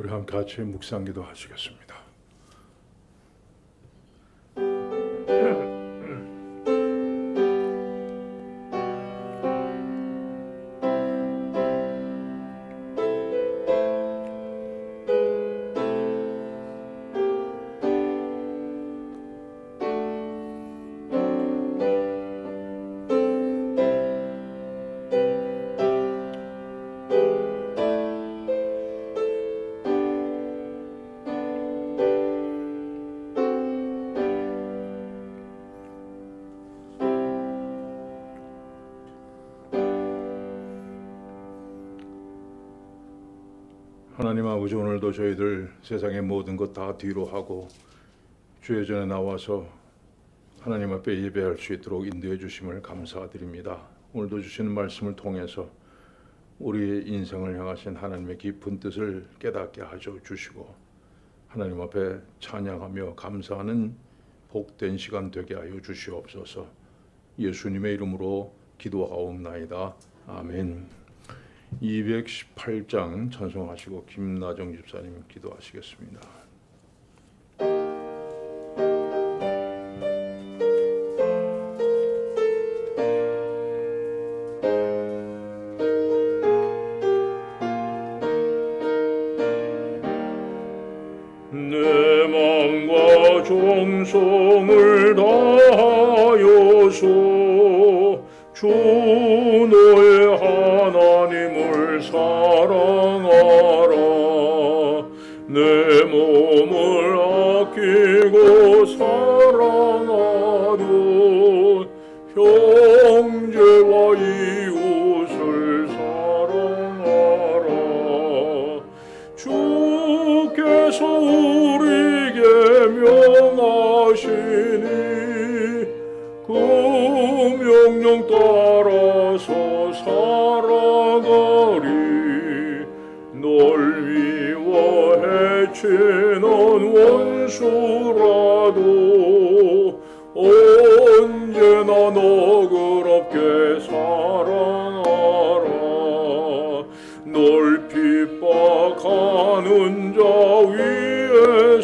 우리 함께 같이 묵상기도 하시겠습니다. 하나님 아버지, 오늘도 저희들 세상의 모든 것 다 뒤로 하고 주의 전에 나와서 하나님 앞에 예배할 수 있도록 인도해 주심을 감사드립니다. 오늘도 주시는 말씀을 통해서 우리의 인생을 향하신 하나님의 깊은 뜻을 깨닫게 하여 주시고 하나님 앞에 찬양하며 감사하는 복된 시간 되게 하여 주시옵소서. 예수님의 이름으로 기도하옵나이다. 아멘. 218장 찬송하시고 김나정 집사님 기도하시겠습니다. 내 마음과 정성을 다하여서 주 너의 하나님을 사랑하라. 내 몸을 아끼고 사랑하려. 형제와 이웃을 사랑하라. 주께서 우리에게 명하시니 그 명령 따라서 살아가리. 널 미워해치는 원수라도 언제나 너그럽게 사랑하라. 널 핍박하는 자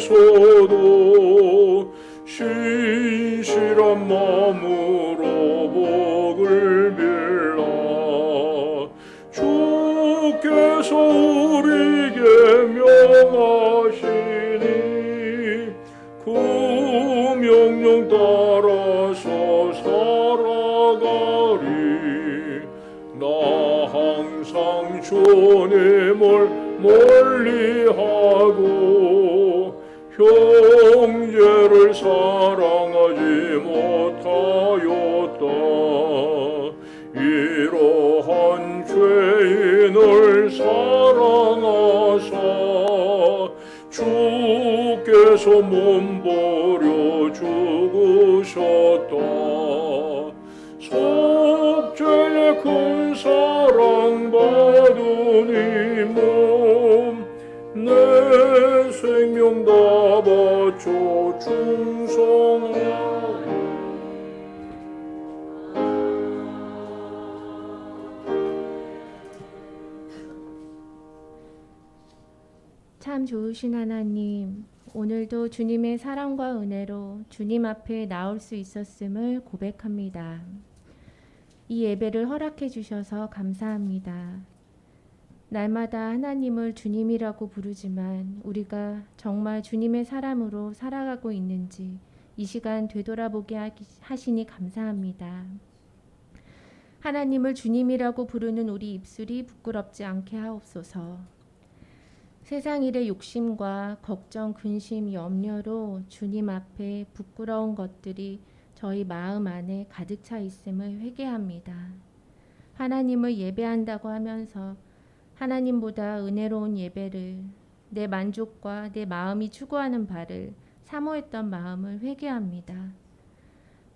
위에서도 신실한 마음으로 복을 빌라. 주께서 우리에게 명하시니 그 명령 따라서 살아가리. 나 항상 주님을 멀리하고 형제를 사랑하지 못하였다. 이러한 죄인을 사랑하사 주께서 몸버려 죽으셨다. 속죄의 큰 사랑 받은 이 몸 내 생명 다 바쳐 충성하리. 참 좋으신 하나님, 오늘도 주님의 사랑과 은혜로 주님 앞에 나올 수 있었음을 고백합니다. 이 예배를 허락해 주셔서 감사합니다. 날마다 하나님을 주님이라고 부르지만 우리가 정말 주님의 사람으로 살아가고 있는지 이 시간 되돌아보게 하시니 감사합니다. 하나님을 주님이라고 부르는 우리 입술이 부끄럽지 않게 하옵소서. 세상 일의 욕심과 걱정, 근심, 염려로 주님 앞에 부끄러운 것들이 저희 마음 안에 가득 차 있음을 회개합니다. 하나님을 예배한다고 하면서 하나님보다 은혜로운 예배를, 내 만족과 내 마음이 추구하는 바를 사모했던 마음을 회개합니다.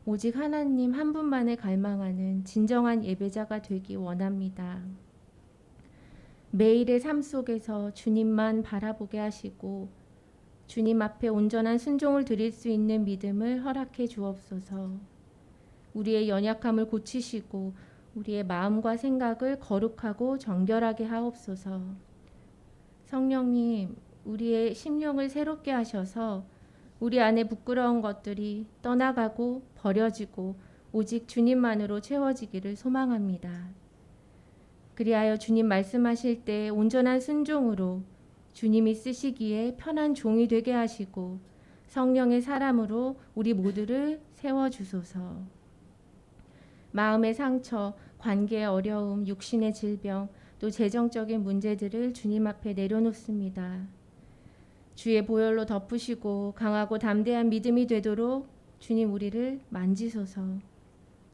오직 하나님 한 분만을 갈망하는 진정한 예배자가 되기 원합니다. 매일의 삶 속에서 주님만 바라보게 하시고 주님 앞에 온전한 순종을 드릴 수 있는 믿음을 허락해 주옵소서. 우리의 연약함을 고치시고 우리의 마음과 생각을 거룩하고 정결하게 하옵소서. 성령님, 우리의 심령을 새롭게 하셔서 우리 안에 부끄러운 것들이 떠나가고 버려지고 오직 주님만으로 채워지기를 소망합니다. 그리하여 주님 말씀하실 때 온전한 순종으로 주님이 쓰시기에 편한 종이 되게 하시고 성령의 사람으로 우리 모두를 세워주소서. 마음의 상처, 관계의 어려움, 육신의 질병, 또 재정적인 문제들을 주님 앞에 내려놓습니다. 주의 보혈로 덮으시고 강하고 담대한 믿음이 되도록 주님 우리를 만지소서.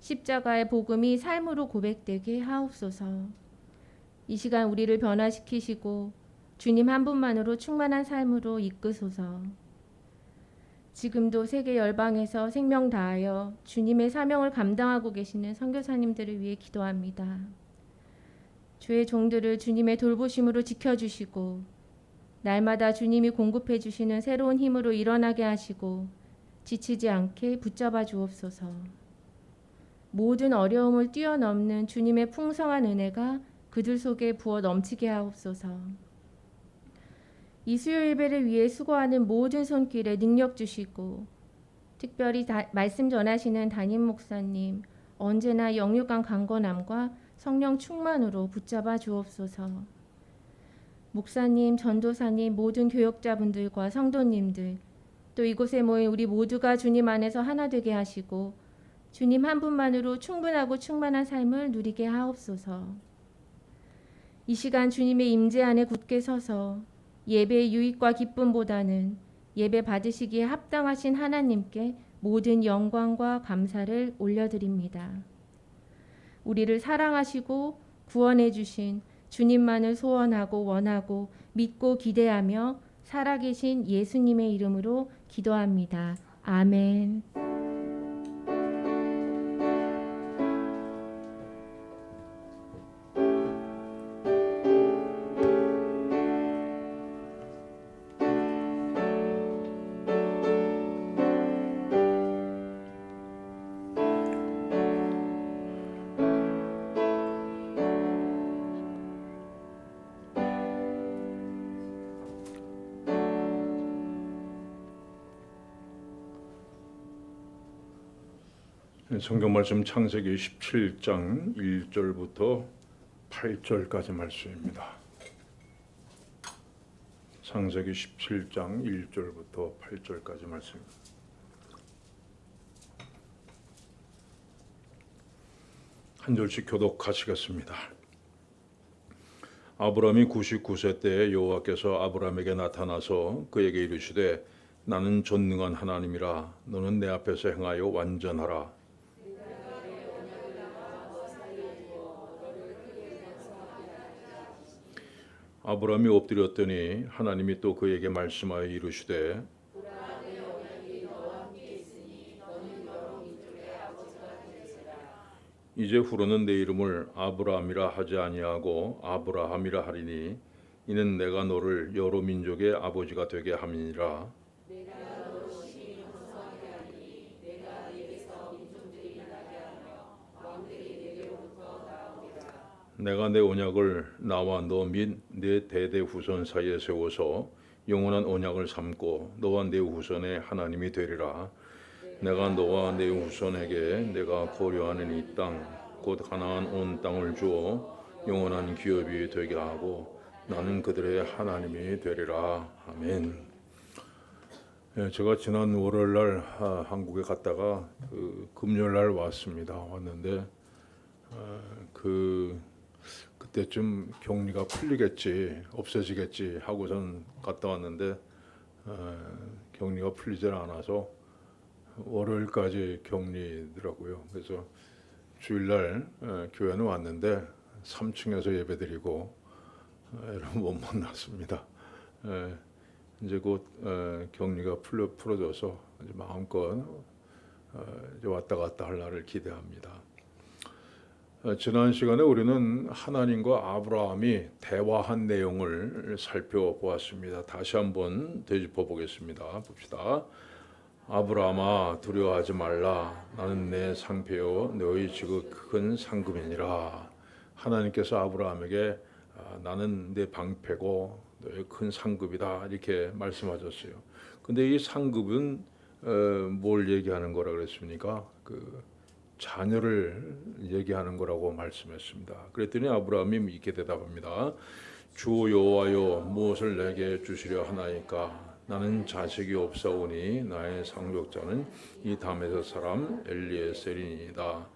십자가의 복음이 삶으로 고백되게 하옵소서. 이 시간 우리를 변화시키시고 주님 한 분만으로 충만한 삶으로 이끄소서. 지금도 세계 열방에서 생명 다하여 주님의 사명을 감당하고 계시는 선교사님들을 위해 기도합니다. 주의 종들을 주님의 돌보심으로 지켜주시고 날마다 주님이 공급해 주시는 새로운 힘으로 일어나게 하시고 지치지 않게 붙잡아 주옵소서. 모든 어려움을 뛰어넘는 주님의 풍성한 은혜가 그들 속에 부어 넘치게 하옵소서. 이 수요 예배를 위해 수고하는 모든 손길에 능력 주시고 특별히 말씀 전하시는 담임 목사님 언제나 영육간 강건함과 성령 충만으로 붙잡아 주옵소서. 목사님, 전도사님, 모든 교역자분들과 성도님들 또 이곳에 모인 우리 모두가 주님 안에서 하나 되게 하시고 주님 한 분만으로 충분하고 충만한 삶을 누리게 하옵소서. 이 시간 주님의 임재 안에 굳게 서서 예배의 유익과 기쁨보다는 예배 받으시기에 합당하신 하나님께 모든 영광과 감사를 올려드립니다. 우리를 사랑하시고 구원해 주신 주님만을 소원하고 원하고 믿고 기대하며 살아계신 예수님의 이름으로 기도합니다. 아멘. 성경 말씀 창세기 17장 1절부터 8절까지 말씀입니다. 창세기 17장 1절부터 8절까지 말씀입니다. 한 절씩 교독하시겠습니다. 아브라함이 99세 때에 여호와께서 아브라함에게 나타나서 그에게 이르시되 나는 전능한 하나님이라 너는 내 앞에서 행하여 완전하라. 아브라함이 엎드렸더니 하나님이 또 그에게 말씀하여 이르시되 이제 후로는 내 이름을 아브라함이라 하지 아니하고 아브라함이라 하리니 이는 내가 너를 여러 민족의 아버지가 되게 함이니라. 내가 내 언약을 나와 너 및 내 대대 후손 사이에 세워서 영원한 언약을 삼고 너와 내 후손의 하나님이 되리라. 내가 너와 내 후손에게 내가 고려하는 이 땅 곧 가나안 온 땅을 주어 영원한 기업이 되게 하고 나는 그들의 하나님이 되리라. 아멘. 제가 지난 월요일 날 한국에 갔다가 금요일 날 왔습니다. 왔는데 그때쯤 격리가 풀리겠지, 없어지겠지 하고선 갔다 왔는데 격리가 풀리질 않아서 월요일까지 격리더라고요. 그래서 주일날 교회는 왔는데 3층에서 예배드리고 여러분 못 만났습니다. 이제 곧 격리가 풀어져서 이제 마음껏 이제 왔다 갔다 할 날을 기대합니다. 지난 시간에 우리는 하나님과 아브라함이 대화한 내용을 살펴보았습니다. 다시 한번 되짚어 보겠습니다. 봅시다. 아브라함아 두려워하지 말라. 나는 내 상패요 너희 지극 큰 상급이니라. 하나님께서 아브라함에게 나는 내 방패고 너의 큰 상급이다 이렇게 말씀하셨어요. 근데 이 상급은 뭘 얘기하는 거라 그랬습니까? 그 자녀를 얘기하는 거라고 말씀했습니다. 그랬더니 아브라함이 이렇게 대답합니다. 주 여호와여 무엇을 내게 주시려 하나이까? 나는 자식이 없사오니 나의 상속자는 이 다메섹 사람 엘리에셀이니이다.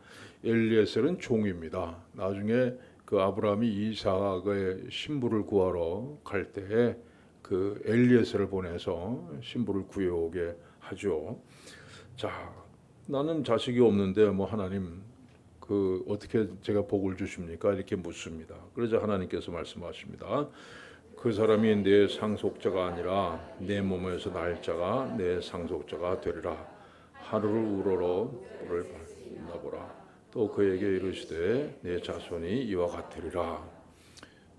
엘리에셀은 종입니다. 나중에 그 아브라함이 이삭의 신부를 구하러 갈 때에 그 엘리에셀을 보내서 신부를 구해오게 하죠. 자, 나는 자식이 없는데 뭐 하나님 그 어떻게 제가 복을 주십니까? 이렇게 묻습니다. 그러자 하나님께서 말씀하십니다. 그 사람이 내 상속자가 아니라 내 몸에서 날 자가 내 상속자가 되리라. 하루를 우러러 뿔을 나보라. 또 그에게 이르시되 내 자손이 이와 같으리라.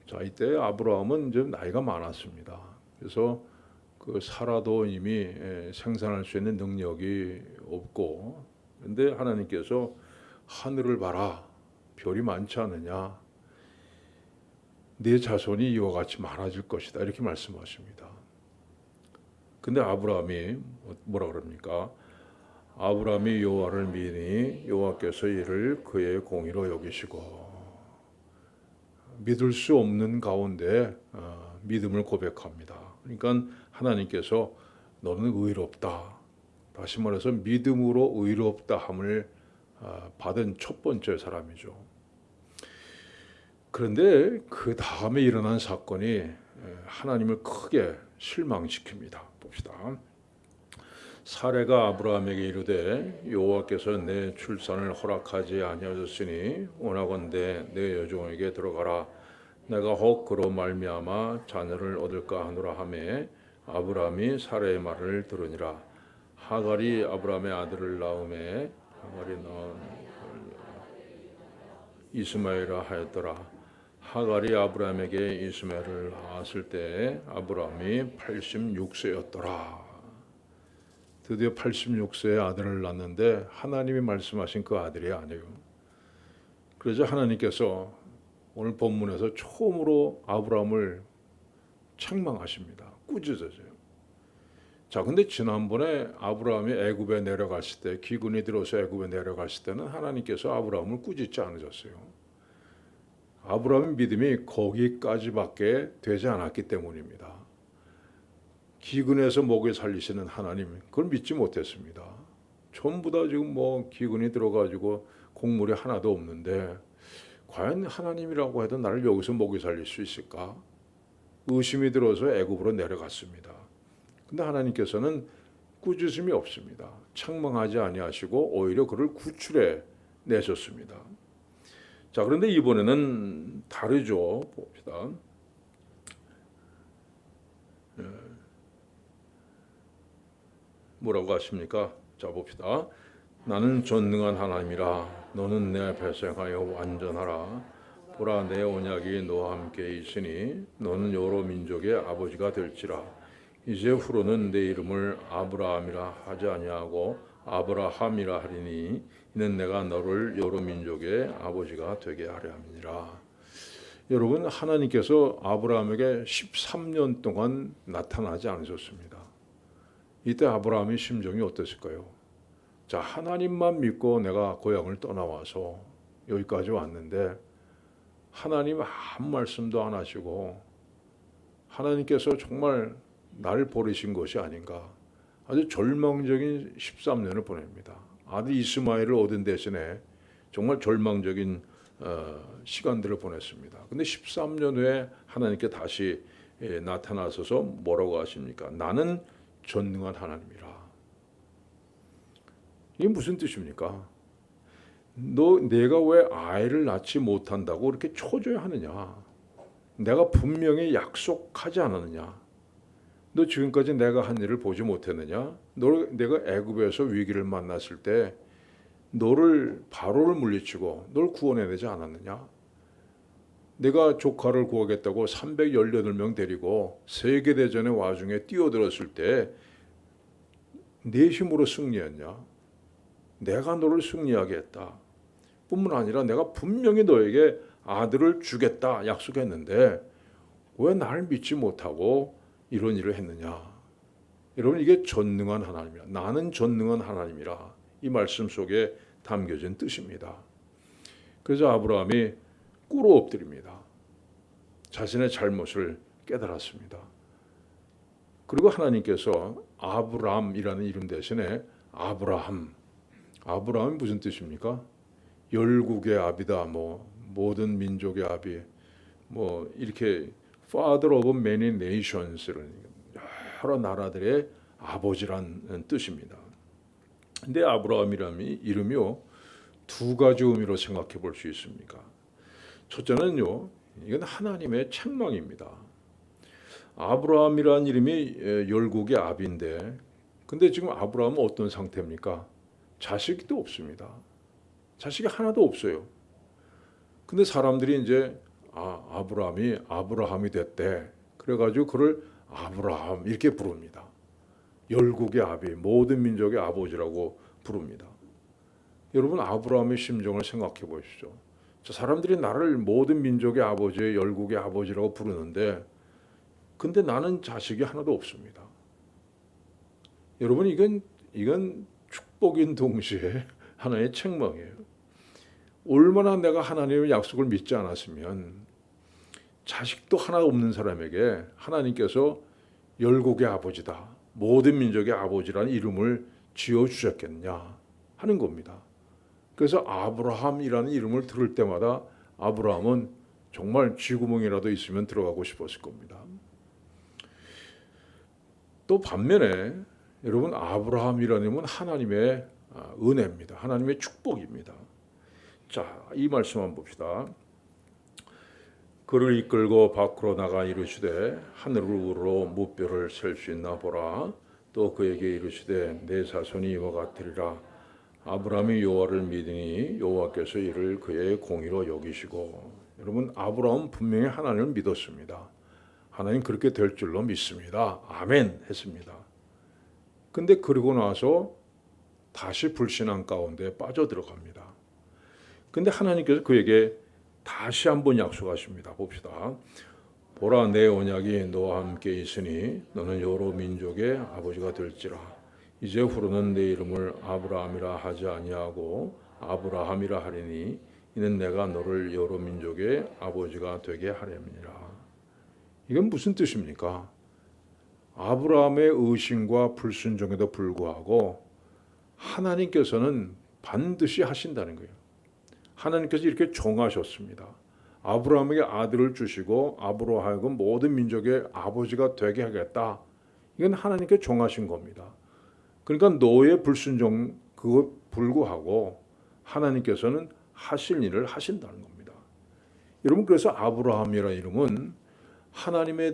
자, 이때 아브라함은 이제 나이가 많았습니다. 그래서 그 사라도 이미 생산할 수 있는 능력이 없고, 그런데 하나님께서 하늘을 봐라, 별이 많지 않느냐, 네 자손이 이와 같이 많아질 것이다 이렇게 말씀하십니다. 근데 아브라함이 뭐라 그럽니까? 아브라함이 여호와를 믿으니 여호와께서 이를 그의 공의로 여기시고, 믿을 수 없는 가운데 믿음을 고백합니다. 그러니까 하나님께서 너는 의롭다, 다시 말해서 믿음으로 의롭다함을 받은 첫 번째 사람이죠. 그런데 그 다음에 일어난 사건이 하나님을 크게 실망시킵니다. 봅시다. 사레가 아브라함에게 이르되 여호와께서 내 출산을 허락하지 아니하셨으니 원하건대 내 여종에게 들어가라. 내가 혹 그로 말미암아 자녀를 얻을까 하노라 하매 아브라함이 사레의 말을 들으니라. 하갈이 아브라함의 아들을 낳음에 하갈이 낳은 이스마엘이라 하였더라. 하갈이 아브라함에게 이스마엘을 낳았을 때 아브라함이 86세였더라. 드디어 86세의 아들을 낳는데 하나님이 말씀하신 그 아들이 아니에요. 그래서 하나님께서 오늘 본문에서 처음으로 아브라함을 책망하십니다. 꾸짖으세요. 자, 근데 지난번에 아브라함이 애굽에 내려갔을 때, 기근이 들어서 애굽에 내려갔을 때는 하나님께서 아브라함을 꾸짖지 않으셨어요. 아브라함의 믿음이 거기까지밖에 되지 않았기 때문입니다. 기근에서 먹여 살리시는 하나님, 그걸 믿지 못했습니다. 전부 다 지금 뭐 기근이 들어가지고 곡물이 하나도 없는데 과연 하나님이라고 해도 나를 여기서 먹여 살릴 수 있을까? 의심이 들어서 애굽으로 내려갔습니다. 근데 하나님께서는 꾸짖음이 없습니다. 책망하지 아니하시고 오히려 그를 구출해 내셨습니다. 자, 그런데 이번에는 다르죠. 봅시다. 뭐라고 하십니까? 자, 봅시다. 나는 전능한 하나님이라 너는 내 배생하여 완전하라. 보라, 내 언약이 너와 함께 있으니 너는 여러 민족의 아버지가 될지라. 이제 후로는 내 이름을 아브라함이라 하지 아니하고 아브라함이라 하리니 이는 내가 너를 여러 민족의 아버지가 되게 하려 함이니라. 여러분, 하나님께서 아브라함에게 13년 동안 나타나지 않으셨습니다. 이때 아브라함의 심정이 어땠을까요? 자, 하나님만 믿고 내가 고향을 떠나와서 여기까지 왔는데 하나님 아무 말씀도 안 하시고 하나님께서 정말 나를 버리신 것이 아닌가, 아주 절망적인 13년을 보냅니다. 아들 이스마엘을 얻은 대신에 정말 절망적인 시간들을 보냈습니다. 근데 13년 후에 하나님께 다시 나타나셔서 뭐라고 하십니까? 나는 전능한 하나님이라. 이게 무슨 뜻입니까? 내가 왜 아이를 낳지 못한다고 그렇게 초조해하느냐? 내가 분명히 약속하지 않았느냐? 너 지금까지 내가 한 일을 보지 못했느냐? 내가 애굽에서 위기를 만났을 때 너를 바로를 물리치고 널 구원해내지 않았느냐? 내가 조카를 구하겠다고 318명 데리고 세계대전의 와중에 뛰어들었을 때 내 힘으로 승리했냐? 내가 너를 승리하게 했다. 뿐만 아니라 내가 분명히 너에게 아들을 주겠다 약속했는데 왜 나를 믿지 못하고 이런 일을 했느냐? 여러분 이게 전능한 하나님이라. 나는 전능한 하나님이라. 이 말씀 속에 담겨진 뜻입니다. 그래서 아브라함이 꿇어 엎드립니다. 자신의 잘못을 깨달았습니다. 그리고 하나님께서 아브람이라는 이름 대신에 아브라함이 무슨 뜻입니까? 열국의 아비다, 모든 민족의 아비, 이렇게 Father of many nations를 여러 나라들의 아버지란 뜻입니다. 근데 아브라함이라는 이름이요 두 가지 의미로 생각해 볼 수 있습니까? 첫째는요, 이건 하나님의 책망입니다. 아브라함이라는 이름이 열국의 아비인데, 근데 지금 아브라함은 어떤 상태입니까? 자식도 없습니다. 자식이 하나도 없어요. 근데 사람들이 이제 아브라함이 됐대. 그래가지고 그를 아브라함 이렇게 부릅니다. 열국의 아비, 모든 민족의 아버지라고 부릅니다. 여러분 아브라함의 심정을 생각해 보십시오. 사람들이 나를 모든 민족의 아버지, 열국의 아버지라고 부르는데, 근데 나는 자식이 하나도 없습니다. 여러분 이건 축복인 동시에 하나의 책망이에요. 얼마나 내가 하나님의 약속을 믿지 않았으면 자식도 하나 없는 사람에게 하나님께서 열국의 아버지다, 모든 민족의 아버지라는 이름을 지어주셨겠냐 하는 겁니다. 그래서 아브라함이라는 이름을 들을 때마다 아브라함은 정말 쥐구멍이라도 있으면 들어가고 싶었을 겁니다. 또 반면에 여러분 아브라함이라는 이름은 하나님의 은혜입니다. 하나님의 축복입니다. 자, 이 말씀 한번 봅시다. 그를 이끌고 밖으로 나가 이르시되 하늘으로 무뼈를 셀 수 있나 보라. 또 그에게 이르시되 내 자손이 이와 같으리라. 아브라함이 여호와를 믿으니 여호와께서 이를 그의 공의로 여기시고. 여러분 아브라함은 분명히 하나님을 믿었습니다. 하나님 그렇게 될 줄로 믿습니다. 아멘 했습니다. 근데 그러고 나서 다시 불신앙 가운데 빠져들어갑니다. 근데 하나님께서 그에게 다시 한번 약속하십니다. 봅시다. 보라 내 언약이 너와 함께 있으니 너는 여러 민족의 아버지가 될지라. 이제 후로는 내 이름을 아브라함이라 하지 아니하고 아브라함이라 하리니 이는 내가 너를 여러 민족의 아버지가 되게 하려니라. 이건 무슨 뜻입니까? 아브라함의 의심과 불순종에도 불구하고 하나님께서는 반드시 하신다는 거예요. 하나님께서 이렇게 정하셨습니다. 아브라함에게 아들을 주시고 아브로 하여금 모든 민족의 아버지가 되게 하겠다. 이건 하나님께 정하신 겁니다. 그러니까 너의 불순종 그거 불구하고 하나님께서는 하실 일을 하신다는 겁니다. 여러분 그래서 아브라함이라는 이름은 하나님을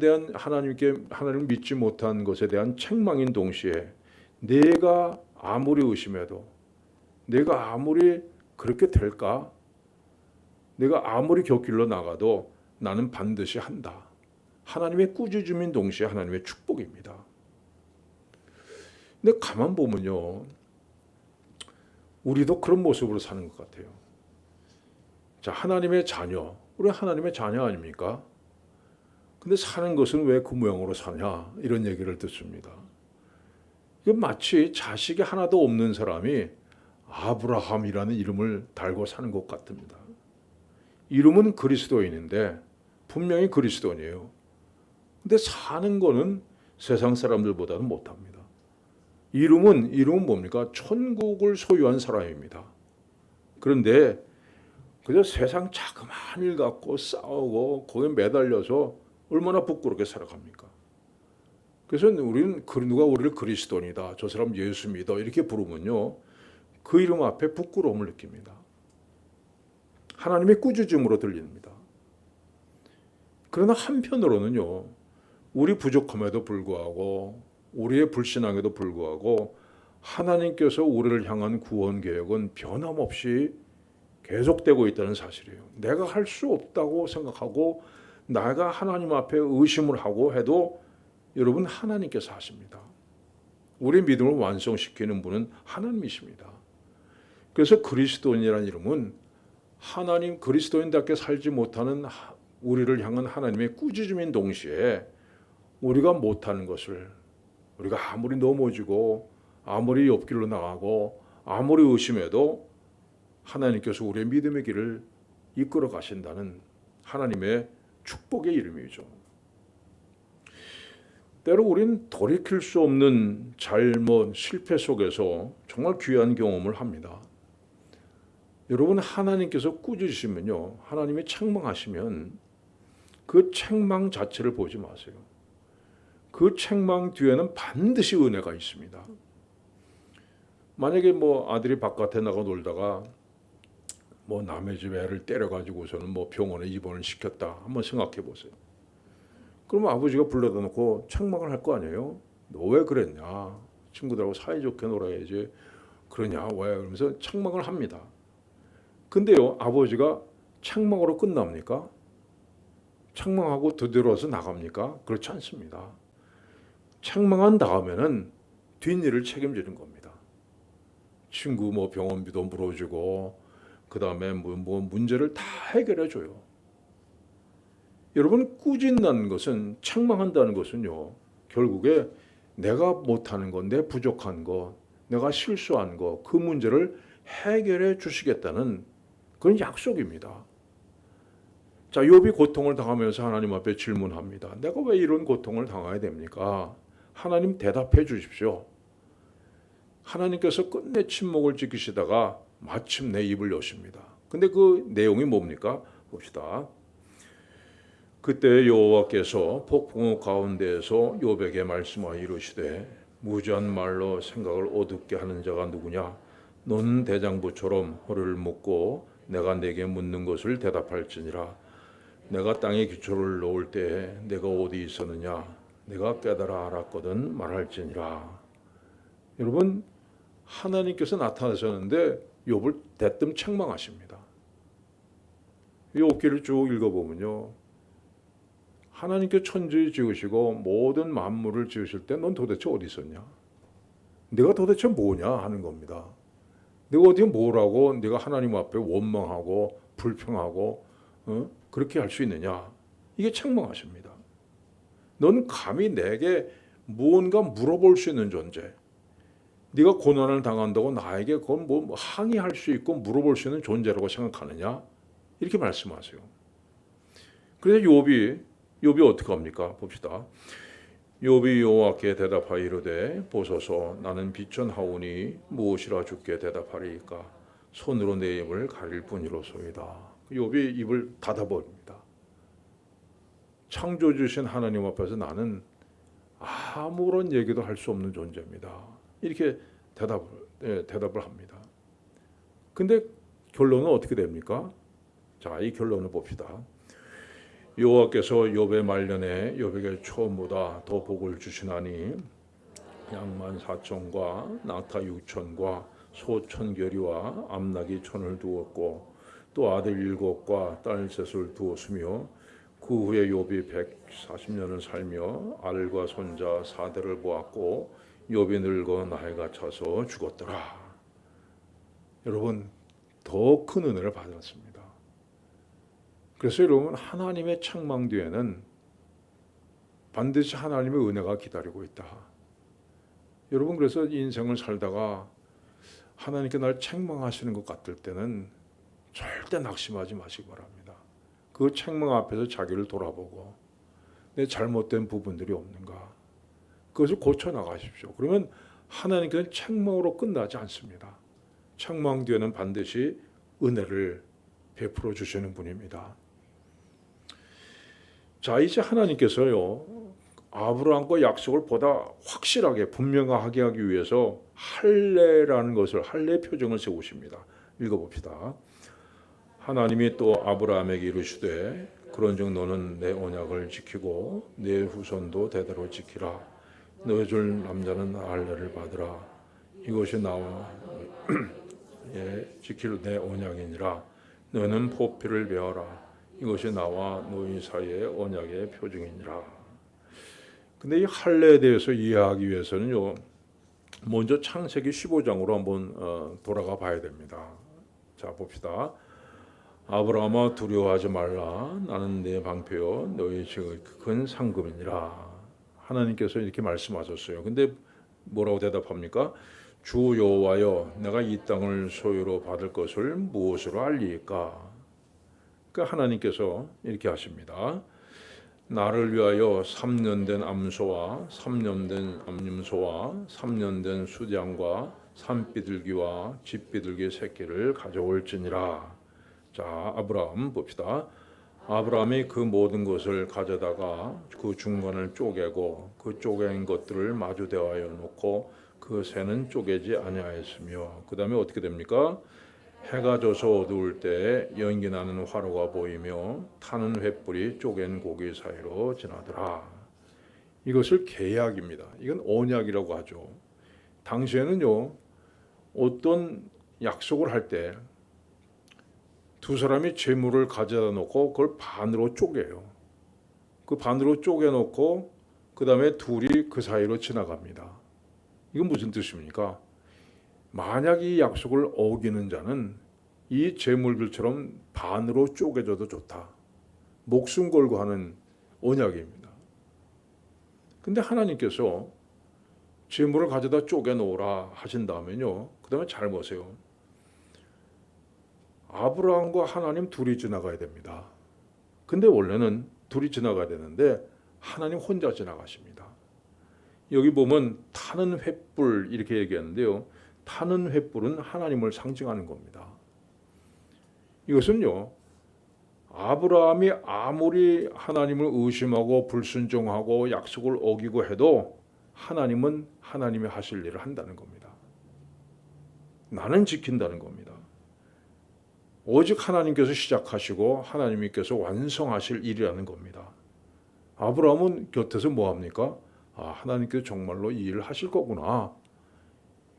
믿지 못한 것에 대한 책망인 동시에 내가 아무리 의심해도 내가 아무리 그렇게 될까? 내가 아무리 곁길로 나가도 나는 반드시 한다. 하나님의 꾸짖음인 동시에 하나님의 축복입니다. 근데 가만 보면요, 우리도 그런 모습으로 사는 것 같아요. 자, 하나님의 자녀, 우리 하나님의 자녀 아닙니까? 근데 사는 것은 왜 그 모양으로 사냐? 이런 얘기를 듣습니다. 이건 마치 자식이 하나도 없는 사람이 아브라함이라는 이름을 달고 사는 것 같습니다. 이름은 그리스도인인데 분명히 그리스도인이에요. 근데 사는 거는 세상 사람들보다는 못합니다. 이름은 뭡니까? 천국을 소유한 사람입니다. 그런데 그저 세상 자그마한 일 갖고 싸우고 거기에 매달려서 얼마나 부끄럽게 살아갑니까? 그래서 우리는 누가 우리를 그리스도인이다, 저 사람 예수 믿어 이렇게 부르면요, 그 이름 앞에 부끄러움을 느낍니다. 하나님의 꾸짖음으로 들립니다. 그러나 한편으로는요, 우리 부족함에도 불구하고 우리의 불신앙에도 불구하고 하나님께서 우리를 향한 구원 계획은 변함없이 계속되고 있다는 사실이에요. 내가 할 수 없다고 생각하고 내가 하나님 앞에 의심을 하고 해도 여러분 하나님께서 하십니다. 우리 믿음을 완성시키는 분은 하나님이십니다. 그래서 그리스도인이라는 이름은 하나님 그리스도인답게 살지 못하는 우리를 향한 하나님의 꾸짖음인 동시에 우리가 못하는 것을, 우리가 아무리 넘어지고 아무리 옆길로 나가고 아무리 의심해도 하나님께서 우리의 믿음의 길을 이끌어 가신다는 하나님의 축복의 이름이죠. 때로 우린 돌이킬 수 없는 잘못, 실패 속에서 정말 귀한 경험을 합니다. 여러분, 하나님께서 꾸짖으시면요, 하나님이 책망하시면 그 책망 자체를 보지 마세요. 그 책망 뒤에는 반드시 은혜가 있습니다. 만약에 아들이 바깥에 나가 놀다가 남의 집 애를 때려가지고서는 병원에 입원을 시켰다. 한번 생각해 보세요. 그러면 아버지가 불러다 놓고 책망을 할 거 아니에요? 너 왜 그랬냐? 친구들하고 사이좋게 놀아야지. 그러냐? 왜? 그러면서 책망을 합니다. 근데요, 아버지가 책망으로 끝납니까? 책망하고 되돌아서 나갑니까? 그렇지 않습니다. 책망한 다음에는 뒷일을 책임지는 겁니다. 친구 병원비도 물어주고 그 다음에 문제를 다 해결해 줘요. 여러분, 꾸짖는 것은, 책망한다는 것은요, 결국에 내가 못하는 것, 내 부족한 것, 내가 실수한 것, 그 문제를 해결해 주시겠다는 그런 약속입니다. 자, 욥이 고통을 당하면서 하나님 앞에 질문합니다. 내가 왜 이런 고통을 당해야 됩니까? 하나님 대답해 주십시오. 하나님께서 끝내 침묵을 지키시다가 마침내 입을 여십니다. 근데 그 내용이 뭡니까? 봅시다. 그때 여호와께서 폭풍우 가운데에서 욥에게 말씀하여 이르시되 무지한 말로 생각을 어둡게 하는 자가 누구냐? 너는 대장부처럼 허리를 묶고 내가 내게 묻는 것을 대답할지니라. 내가 땅에 기초를 놓을 때에 내가 어디 있었느냐? 내가 깨달아 알았거든 말할지니라. 여러분, 하나님께서 나타나셨는데 욥을 대뜸 책망하십니다. 이 욥기를 쭉 읽어보면요, 하나님께 천지 지으시고 모든 만물을 지으실 때 넌 도대체 어디 있었냐? 네가 도대체 뭐냐 하는 겁니다. 내가 어디에 뭐라고 네가 하나님 앞에 원망하고 불평하고 그렇게 할 수 있느냐? 이게 책망하십니다. 넌 감히 내게 무언가 물어볼 수 있는 존재, 네가 고난을 당한다고 나에게 그건 항의할 수 있고 물어볼 수 있는 존재라고 생각하느냐? 이렇게 말씀하세요. 그래서 욥이 어떻게 합니까? 봅시다. 욥이 여호와께 대답하여 이르되 보소서 나는 비천하오니 무엇이라 주께 대답하리이까? 손으로 내 입을 가릴 뿐이로소이다. 욥이 입을 닫아버립니다. 창조주신 하나님 앞에서 나는 아무런 얘기도 할 수 없는 존재입니다. 이렇게 대답을 합니다. 근데 결론은 어떻게 됩니까? 자, 이 결론을 봅시다. 여호와께서 욥의 말년에 욥에게 처음보다 더 복을 주시나니 양 14,000과 낙타 6,000과 소 1,000결이와 암나귀 1,000을 두었고 또 아들 7과 딸 3을 두었으며 그 후에 욥이 140년을 살며 아들과 손자 4대를 보았고 욥이 늙어 나이가 차서 죽었더라. 여러분, 더 큰 은혜를 받았습니다. 그래서 여러분, 하나님의 책망 뒤에는 반드시 하나님의 은혜가 기다리고 있다. 여러분, 그래서 인생을 살다가 하나님께 날 책망하시는 것 같을 때는 절대 낙심하지 마시기 바랍니다. 그 책망 앞에서 자기를 돌아보고 내 잘못된 부분들이 없는가, 그것을 고쳐 나가십시오. 그러면 하나님께서는 책망으로 끝나지 않습니다. 책망 뒤에는 반드시 은혜를 베풀어 주시는 분입니다. 자, 이제 하나님께서요, 아브라함과 약속을 보다 확실하게 분명하게 하기 위해서 할례라는 것을, 할례 표정을 세우십니다. 읽어봅시다. 하나님이 또 아브라함에게 이르시되 그런즉 너는 내 언약을 지키고 내 후손도 대대로 지키라. 너의 줄 남자는 할례를 받으라. 이것이 나와 지킬 내 언약이니라. 너는 포피를 베어라. 이것이 나와 너희 사이의 언약의 표징이니라. 근데 이 할례에 대해서 이해하기 위해서는요, 먼저 창세기 15장으로 한번 돌아가 봐야 됩니다. 자, 봅시다. 아브라함아 두려워하지 말라. 나는 내 방패요 너희 지극히 큰 상급이니라. 하나님께서 이렇게 말씀하셨어요. 근데 뭐라고 대답합니까? 주 여호와여, 내가 이 땅을 소유로 받을 것을 무엇으로 알리까? 그러니까 하나님께서 이렇게 하십니다. 나를 위하여 3년 된 암소와 3년 된 암염소와 3년 된 수장과 산비둘기와 집비둘기 새끼를 가져올지니라. 자, 아브라함 봅시다. 아브라함이 그 모든 것을 가져다가 그 중간을 쪼개고 그 쪼갠 것들을 마주 대하여 놓고 그 새는 쪼개지 아니하였으며, 그 다음에 어떻게 됩니까? 해가 져서 어두울 때 연기 나는 화로가 보이며 타는 횃불이 쪼갠 고기 사이로 지나더라. 이것을 계약입니다. 이건 언약이라고 하죠. 당시에는요, 어떤 약속을 할 때 두 사람이 재물을 가져다 놓고 그걸 반으로 쪼개요. 그 반으로 쪼개 놓고 그 다음에 둘이 그 사이로 지나갑니다. 이건 무슨 뜻입니까? 만약 이 약속을 어기는 자는 이 재물들처럼 반으로 쪼개져도 좋다. 목숨 걸고 하는 언약입니다. 근데 하나님께서 재물을 가져다 쪼개 놓으라 하신다면요, 그 다음에 잘 보세요. 아브라함과 하나님 둘이 지나가야 됩니다. 근데 원래는 둘이 지나가야 되는데 하나님 혼자 지나가십니다. 여기 보면 타는 횃불 이렇게 얘기하는데요, 타는 횃불은 하나님을 상징하는 겁니다. 이것은요, 아브라함이 아무리 하나님을 의심하고 불순종하고 약속을 어기고 해도 하나님은 하나님이 하실 일을 한다는 겁니다. 나는 지킨다는 겁니다. 오직 하나님께서 시작하시고 하나님께서 완성하실 일이라는 겁니다. 아브라함은 곁에서 뭐합니까? 하나님께서 정말로 이 일을 하실 거구나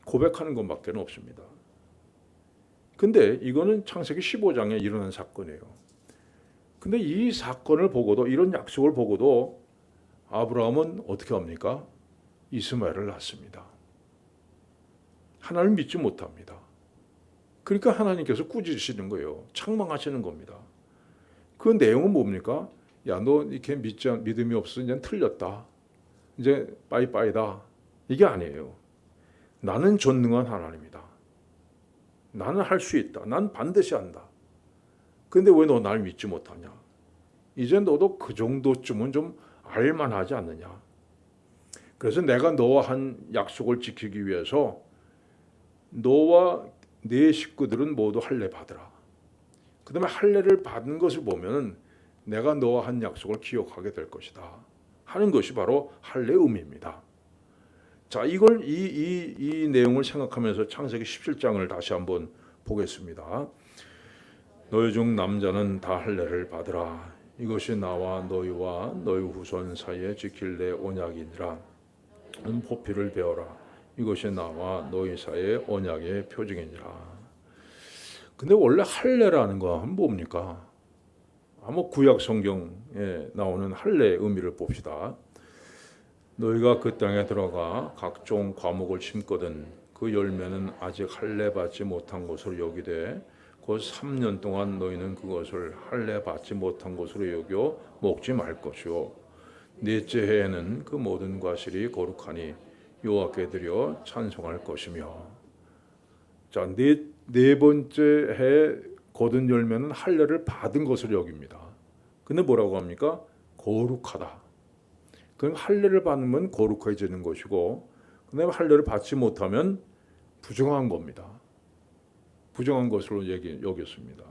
고백하는 것밖에 없습니다. 근데 이거는 창세기 15장에 일어난 사건이에요. 근데 이 사건을 보고도, 이런 약속을 보고도 아브라함은 어떻게 합니까? 이스마엘을 낳습니다. 하나님을 믿지 못합니다. 그러니까 하나님께서 꾸짖으시는 거예요. 책망하시는 겁니다. 그 내용은 뭡니까? 야, 너 이렇게 믿음이 없어. 이제 틀렸다. 이제 빠이빠이다. 이게 아니에요. 나는 전능한 하나님이다. 나는 할 수 있다. 난 반드시 한다. 근데 왜 너 날 믿지 못하냐? 이제 너도 그 정도쯤은 좀 알만하지 않느냐? 그래서 내가 너와 한 약속을 지키기 위해서 너와 네 식구들은 모두 할례 받으라. 그 다음에 할례를 받은 것을 보면 내가 너와 한 약속을 기억하게 될 것이다 하는 것이 바로 할례 의미입니다. 자, 이걸 이 내용을 생각하면서 창세기 17장을 다시 한번 보겠습니다. 너희 중 남자는 다 할례를 받으라. 이것이 나와 너희와 너희 후손 사이에 지킬 내 언약이니라. 보피를 베어라. 이것이 나와 너희 사이의 언약의 표징이니라. 근데 원래 할례라는 건 뭡니까? 아마 구약 성경에 나오는 할례의 의미를 봅시다. 너희가 그 땅에 들어가 각종 과목을 심거든 그 열매는 아직 할례 받지 못한 것으로 여기되 곧 3년 동안 너희는 그것을 할례 받지 못한 것으로 여겨 먹지 말 것이요 넷째 해에는 그 모든 과실이 거룩하니 여호와께 드려 찬송할 것이며. 자, 네 번째 해 거둔 열매는 할례를 받은 것으로 여깁니다. 근데 뭐라고 합니까? 거룩하다. 그럼 할례를 받으면 거룩해지는 것이고, 그다음에 할례를 받지 못하면 부정한 겁니다. 부정한 것으로 여겼습니다.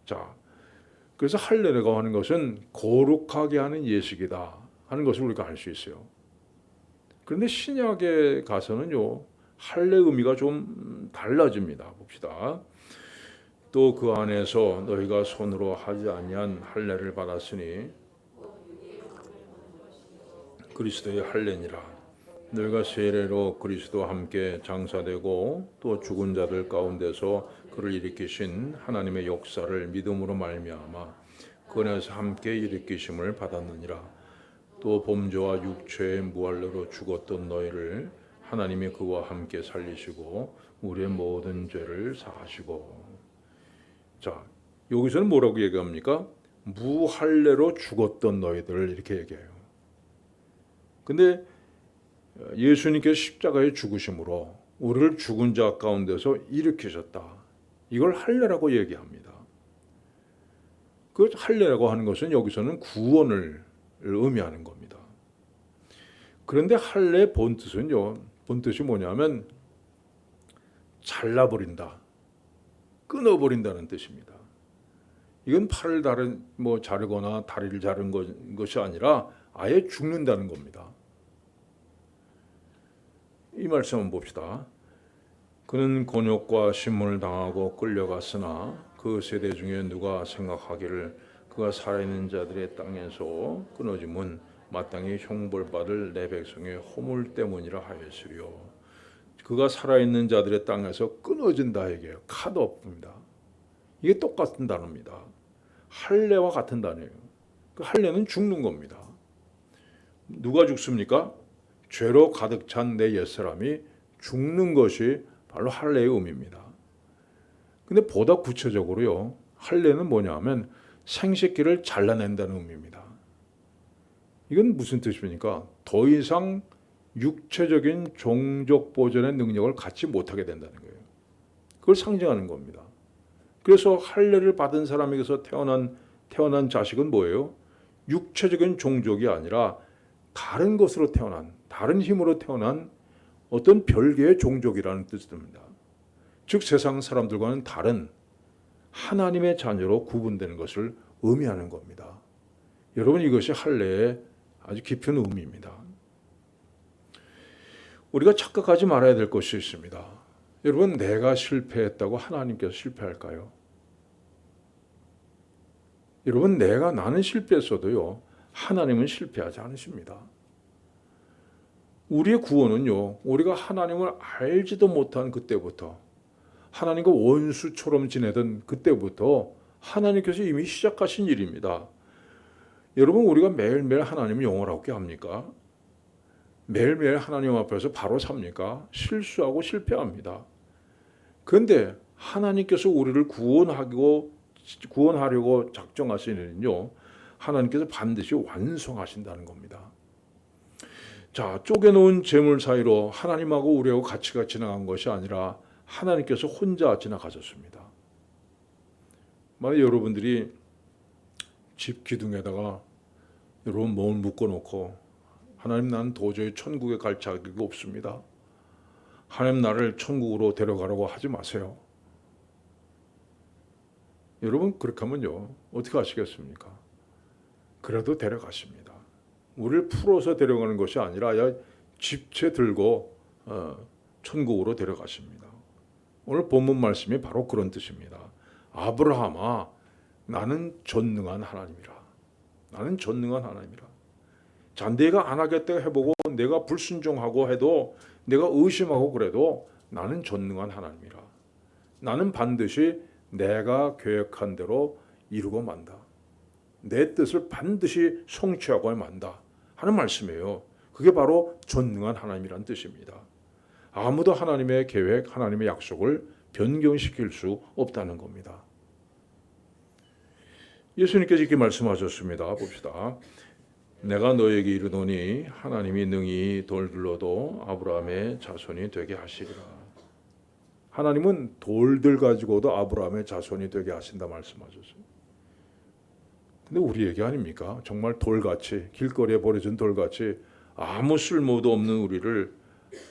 자, 그래서 할례라고 하는 것은 거룩하게 하는 예식이다 하는 것을 우리가 알 수 있어요. 그런데 신약에 가서는요, 할례 의미가 좀 달라집니다. 봅시다. 또 그 안에서 너희가 손으로 하지 아니한 할례를 받았으니 그리스도의 할례니라. 너희가 세례로 그리스도와 함께 장사되고 또 죽은 자들 가운데서 그를 일으키신 하나님의 역사를 믿음으로 말미암아 그 안에서 함께 일으키심을 받았느니라. 또 범죄와 육체의 무할례로 죽었던 너희를 하나님이 그와 함께 살리시고 우리의 모든 죄를 사하시고. 자, 여기서는 뭐라고 얘기합니까? 무할례로 죽었던 너희들 이렇게 얘기해요. 근데 예수님께서 십자가에 죽으심으로 우리를 죽은 자 가운데서 일으키셨다. 이걸 할례라고 얘기합니다. 그 할례라고 하는 것은 여기서는 구원을 의미하는 겁니다. 그런데 할례의 본뜻이 뭐냐면 잘라버린다, 끊어버린다는 뜻입니다. 이건 팔을 자르거나 다리를 자른 것이 아니라 아예 죽는다는 겁니다. 이 말씀 한번 봅시다. 그는 곤욕과 신문을 당하고 끌려갔으나 그 세대 중에 누가 생각하기를 그가 살아있는 자들의 땅에서 끊어짐은 마땅히 형벌받을 내 백성의 허물 때문이라 하였으리요. 그가 살아있는 자들의 땅에서 끊어진다 얘기해요. 컷오프입니다. 이게 똑같은 단어입니다. 할례와 같은 단어예요. 그 할례는 죽는 겁니다. 누가 죽습니까? 죄로 가득 찬 내 옛사람이 죽는 것이 바로 할례의 의미입니다. 근데 보다 구체적으로요, 할례는 뭐냐면 생식기를 잘라낸다는 의미입니다. 이건 무슨 뜻입니까? 더 이상 육체적인 종족 보존의 능력을 갖지 못하게 된다는 거예요. 그걸 상징하는 겁니다. 그래서 할례를 받은 사람에게서 태어난 자식은 뭐예요? 육체적인 종족이 아니라 다른 것으로 태어난, 다른 힘으로 태어난 어떤 별개의 종족이라는 뜻입니다. 즉 세상 사람들과는 다른 하나님의 자녀로 구분되는 것을 의미하는 겁니다. 여러분, 이것이 할례의 아주 깊은 의미입니다. 우리가 착각하지 말아야 될 것이 있습니다. 여러분, 내가 실패했다고 하나님께서 실패할까요? 여러분, 나는 실패했어도요, 하나님은 실패하지 않으십니다. 우리의 구원은요, 우리가 하나님을 알지도 못한 그때부터, 하나님과 원수처럼 지내던 그때부터 하나님께서 이미 시작하신 일입니다. 여러분, 우리가 매일매일 하나님을 영원하게 합니까? 매일매일 하나님 앞에서 바로 삽니까? 실수하고 실패합니다. 그런데 하나님께서 우리를 구원하려고 작정하신 일은요, 하나님께서 반드시 완성하신다는 겁니다. 자, 쪼개놓은 재물 사이로 하나님하고 우리하고 같이 지나간 것이 아니라 하나님께서 혼자 지나가셨습니다. 만약 여러분들이 집 기둥에다가 여러분 몸을 묶어놓고 하나님, 나는 도저히 천국에 갈 자격이 없습니다. 하나님, 나를 천국으로 데려가라고 하지 마세요. 여러분, 그렇게 하면요, 어떻게 하시겠습니까? 그래도 데려가십니다. 우리를 풀어서 데려가는 것이 아니라 집채 들고 천국으로 데려가십니다. 오늘 본문 말씀이 바로 그런 뜻입니다. 아브라함아, 나는 전능한 하나님이라. 나는 전능한 하나님이라. 자, 내가 안 하겠다 해보고 내가 불순종하고 해도, 내가 의심하고 그래도 나는 전능한 하나님이라. 나는 반드시 내가 계획한 대로 이루고 만다. 내 뜻을 반드시 성취하고 만다 하는 말씀이에요. 그게 바로 전능한 하나님이란 뜻입니다. 아무도 하나님의 계획, 하나님의 약속을 변경시킬 수 없다는 겁니다. 예수님께서 이렇게 말씀하셨습니다. 봅시다. 내가 너에게 이르노니 하나님이 능히 돌들로도 아브라함의 자손이 되게 하시리라. 하나님은 돌들 가지고도 아브라함의 자손이 되게 하신다 말씀하셨어요. 근데 우리 얘기 아닙니까? 정말 돌같이, 길거리에 버려진 돌같이 아무 쓸모도 없는 우리를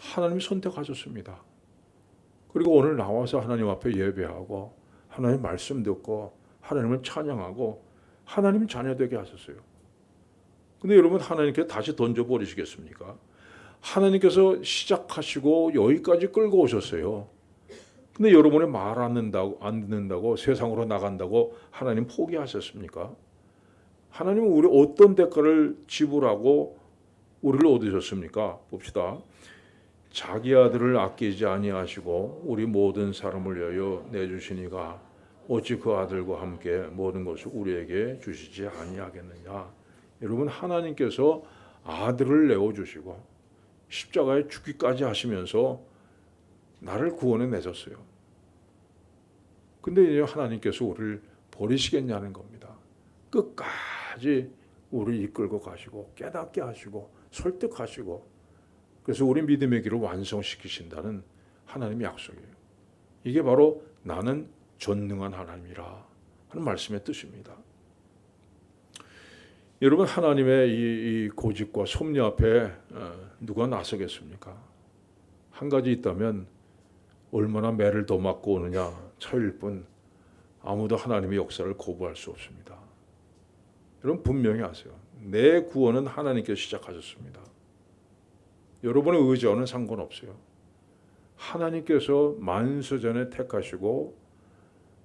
하나님이 선택하셨습니다. 그리고 오늘 나와서 하나님 앞에 예배하고 하나님 말씀 듣고 하나님을 찬양하고 하나님 자녀 되게 하셨어요. 근데 여러분, 하나님께서 다시 던져버리시겠습니까? 하나님께서 시작하시고 여기까지 끌고 오셨어요. 근데 여러분의 말 안 듣는다고 세상으로 나간다고 하나님 포기하셨습니까? 하나님은 우리 어떤 대가를 지불하고 우리를 얻으셨습니까? 봅시다. 자기 아들을 아끼지 아니하시고 우리 모든 사람을 위하여 내주시니가 어찌 그 아들과 함께 모든 것을 우리에게 주시지 아니하겠느냐. 여러분, 하나님께서 아들을 내어주시고 십자가에 죽기까지 하시면서 나를 구원해 내셨어요. 근데 이제 하나님께서 우리를 버리시겠냐는 겁니다. 끝까지 우리 이끌고 가시고 깨닫게 하시고 설득하시고, 그래서 우리 믿음의 길을 완성시키신다는 하나님의 약속이에요. 이게 바로 나는 전능한 하나님이라 하는 말씀의 뜻입니다. 여러분, 하나님의 이 고집과 섭리 앞에 누가 나서겠습니까? 한 가지 있다면 얼마나 매를 더 맞고 오느냐 차일 뿐 아무도 하나님의 역사를 거부할 수 없습니다. 여러분, 분명히 아세요. 내 구원은 하나님께서 시작하셨습니다. 여러분의 의지와는 상관없어요. 하나님께서 만세전에 택하시고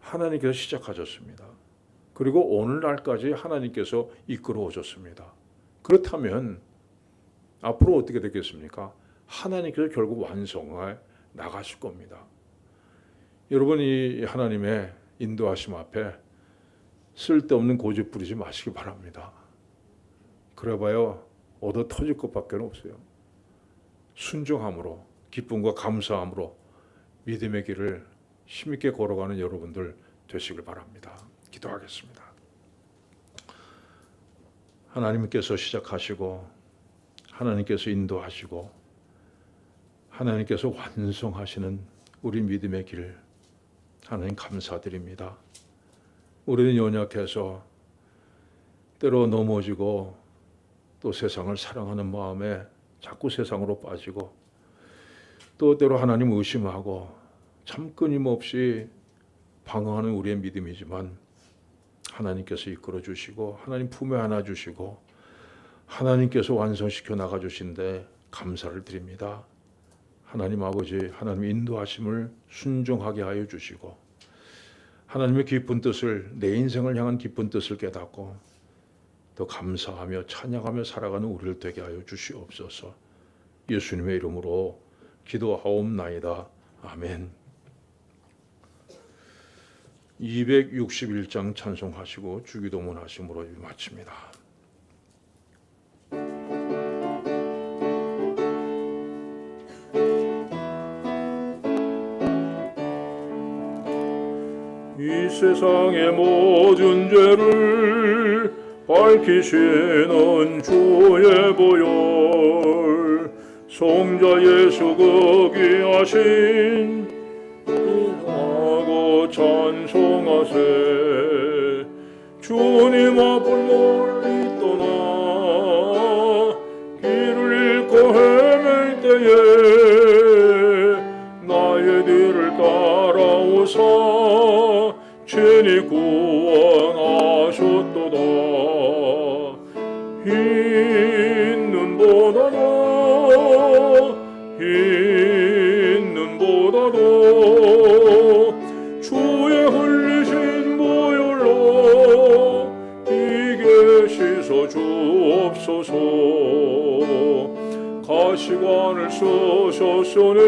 하나님께서 시작하셨습니다. 그리고 오늘날까지 하나님께서 이끌어 오셨습니다. 그렇다면 앞으로 어떻게 되겠습니까? 하나님께서 결국 완성해 나가실 겁니다. 여러분, 이 하나님의 인도하심 앞에 쓸데없는 고집 부리지 마시기 바랍니다. 그래봐야 얻어 터질 것밖에 없어요. 순종함으로, 기쁨과 감사함으로 믿음의 길을 힘있게 걸어가는 여러분들 되시길 바랍니다. 기도하겠습니다. 하나님께서 시작하시고 하나님께서 인도하시고 하나님께서 완성하시는 우리 믿음의 길, 하나님 감사드립니다. 우리는 연약해서 때로 넘어지고 또 세상을 사랑하는 마음에 자꾸 세상으로 빠지고 또 때로 하나님 의심하고 참 끊임없이 방황하는 우리의 믿음이지만 하나님께서 이끌어 주시고 하나님 품에 안아 주시고 하나님께서 완성시켜 나가 주신데 감사를 드립니다. 하나님 아버지, 하나님 인도하심을 순종하게 하여 주시고 하나님의 깊은 뜻을, 내 인생을 향한 깊은 뜻을 깨닫고 더 감사하며 찬양하며 살아가는 우리를 되게 하여 주시옵소서. 예수님의 이름으로 기도하옵나이다. 아멘. 261장 찬송하시고 주기도문 하심으로 마칩니다. 이 세상의 모든 죄를 밝히시는 주의 보혈, 성자 예수 거기하신 하고 찬송하세. 주님 앞을 멀리 떠나 길을 잃고 헤맬 때에 나의 뒤를 따라오사 친히 구원하셨도다. 흰 눈보다도 주의 흘리신 보혈로 이게 씻어 주옵소서. 가시관을 쓰셨으니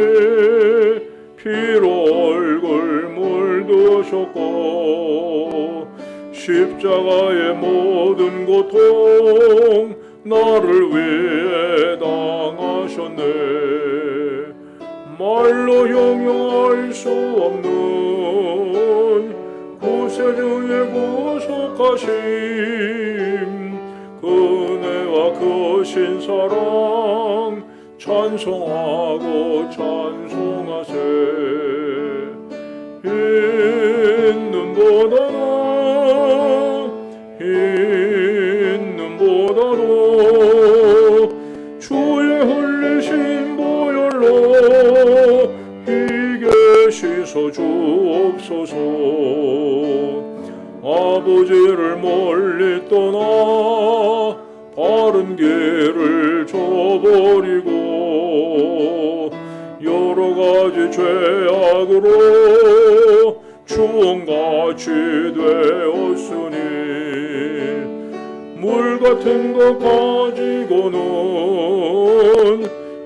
피로 얼굴 물드셨고 십자가의 모든 고통 나를 위해 당하셨네. 말로 형용할 수 없는 구세주의 구속하심, 그네와 크신 사랑 찬송하고 찬송하세. 흰 눈보다도 주의 흘리신 보혈로 이게 씻어 주옵소서. 아버지를 멀리 떠나 바른 길을 저버리고 여러 가지 죄악으로 추억같이 되었으니 물 같은 것 가지고는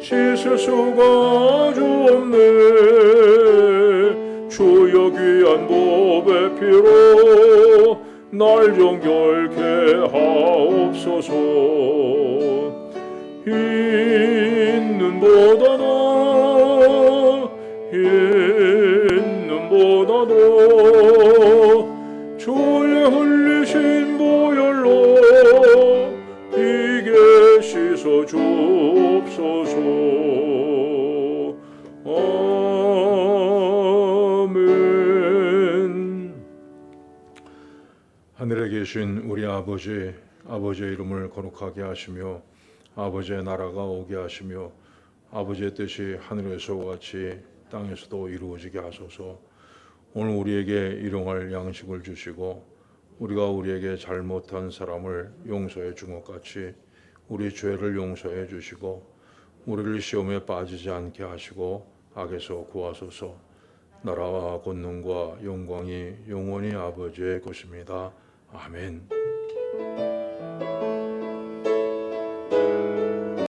씻을 수가 아주 없네. 주여 귀한 보배 피로 날 정결케 하옵소서. 흰 눈보다도 주의 하늘에 계신 우리 아버지, 아버지의 이름을 거룩하게 하시며 아버지의 나라가 오게 하시며 아버지의 뜻이 하늘에서와 같이 땅에서도 이루어지게 하소서. 오늘 우리에게 일용할 양식을 주시고 우리가 우리에게 잘못한 사람을 용서해 준 것 같이 우리 죄를 용서해 주시고 우리를 시험에 빠지지 않게 하시고 악에서 구하소서. 나라와 권능과 영광이 영원히 아버지의 것입니다. 아멘.